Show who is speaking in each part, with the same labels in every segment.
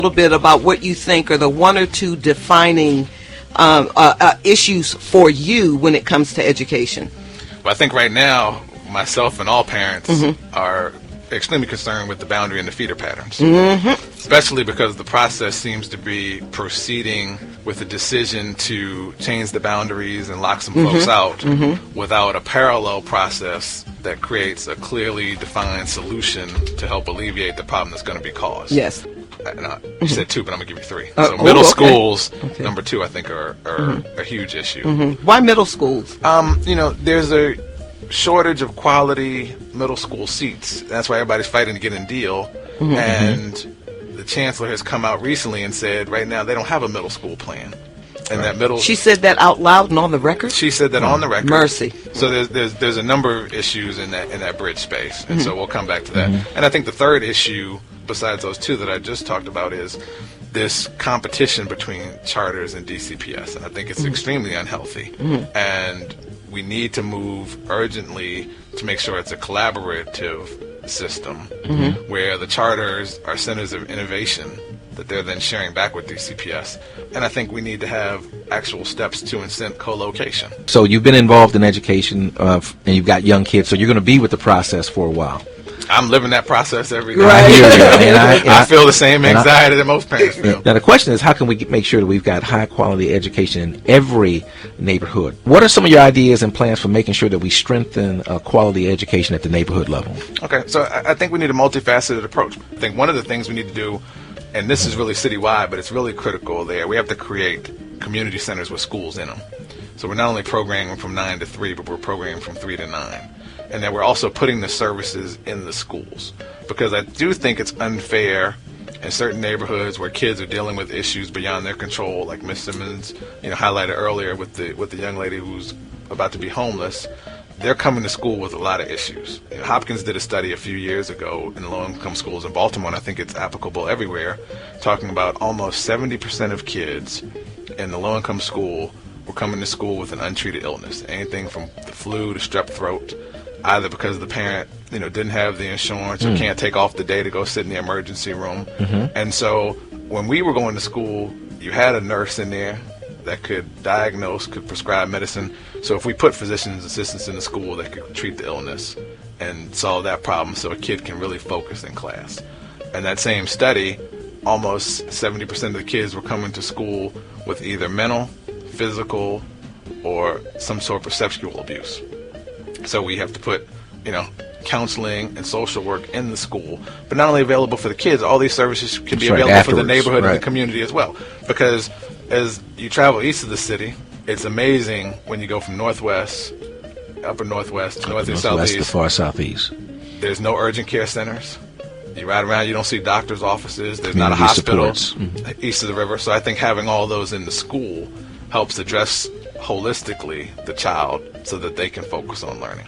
Speaker 1: little bit about what you think are the one or two defining issues for you when it comes to education.
Speaker 2: Well, I think right now, myself and all parents are extremely concerned with the boundary and the feeder patterns, especially because the process seems to be proceeding with a decision to change the boundaries and lock some folks out without a parallel process that creates a clearly defined solution to help alleviate the problem that's going to be caused.
Speaker 1: Yes.
Speaker 2: You said two, but I'm going to give you three. So middle schools, number two, I think, are a huge issue.
Speaker 1: Why middle schools?
Speaker 2: There's a shortage of quality middle school seats. That's why everybody's fighting to get in deal. And the chancellor has come out recently and said right now they don't have a middle school plan. And that middle.
Speaker 1: She said that out loud and on the record?
Speaker 2: She said that on the record.
Speaker 1: Mercy.
Speaker 2: So there's a number of issues in that bridge space, and so we'll come back to that. And I think the third issue, besides those two that I just talked about, is this competition between charters and DCPS, and I think it's extremely unhealthy. And we need to move urgently to make sure it's a collaborative system where the charters are centers of innovation that they're then sharing back with DCPS. And I think we need to have actual steps to incent co-location.
Speaker 3: So you've been involved in education and you've got young kids, so you're going to be with the process for a while.
Speaker 2: I'm living that process every day.
Speaker 1: Right.
Speaker 2: I feel the same anxiety that most parents feel.
Speaker 3: Now the question is, how can we make sure that we've got high quality education in every neighborhood? What are some of your ideas and plans for making sure that we strengthen quality education at the neighborhood level?
Speaker 2: Okay, so I think we need a multifaceted approach. I think one of the things we need to do, and this is really citywide, but it's really critical there, we have to create community centers with schools in them. So we're not only programming from 9 to 3, but we're programming from 3 to 9. And then we're also putting the services in the schools. Because I do think it's unfair in certain neighborhoods where kids are dealing with issues beyond their control, like Ms. Simmons highlighted earlier with the young lady who's about to be homeless. They're coming to school with a lot of issues. Hopkins did a study a few years ago in low-income schools in Baltimore, and I think it's applicable everywhere, talking about almost 70% of kids in the low-income school were coming to school with an untreated illness, anything from the flu to strep throat, either because the parent didn't have the insurance or can't take off the day to go sit in the emergency room. And so when we were going to school, you had a nurse in there that could diagnose, could prescribe medicine. So if we put physician's assistants in the school that could treat the illness and solve that problem so a kid can really focus in class. And that same study, almost 70% of the kids were coming to school with either mental, physical, or some sort of sexual abuse. So we have to put, counseling and social work in the school, but not only available for the kids, all these services can be available for the neighborhood and the community as well. Because as you travel east of the city, it's amazing when you go from northwest, upper northwest, to northeast, southeast,
Speaker 3: to far southeast.
Speaker 2: There's no urgent care centers. You ride around, you don't see doctors' offices. There's not a hospital east of the river. So I think having all those in the school helps address holistically the child so that they can focus on learning.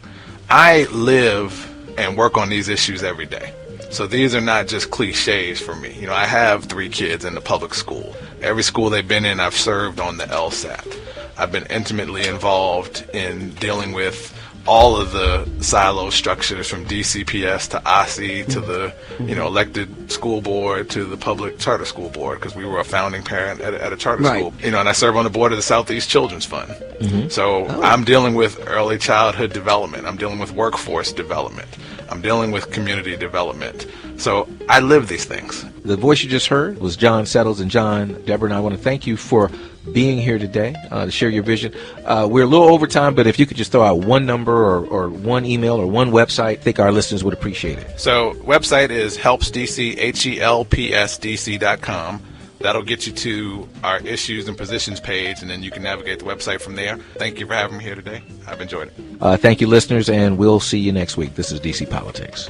Speaker 2: I live and work on these issues every day. So these are not just cliches for me. I have 3 kids in the public school. Every school they've been in, I've served on the LSAT. I've been intimately involved in dealing with all of the silo structures from DCPS to OSSI to the elected school board to the public charter school board, because we were a founding parent at a charter school. And I serve on the board of the Southeast Children's Fund. So I'm dealing with early childhood development. I'm dealing with workforce development. I'm dealing with community development. So I live these things.
Speaker 3: The voice you just heard was John Settles. And John, Deborah, and I want to thank you for being here today to share your vision. We're a little over time, but if you could just throw out one number or one email or one website, I think our listeners would appreciate it.
Speaker 2: So website is helpsdc, helpsdc.com. That'll get you to our issues and positions page, and then you can navigate the website from there. Thank you for having me here today. I've enjoyed it.
Speaker 3: Thank you, listeners, and we'll see you next week. This is DC Politics.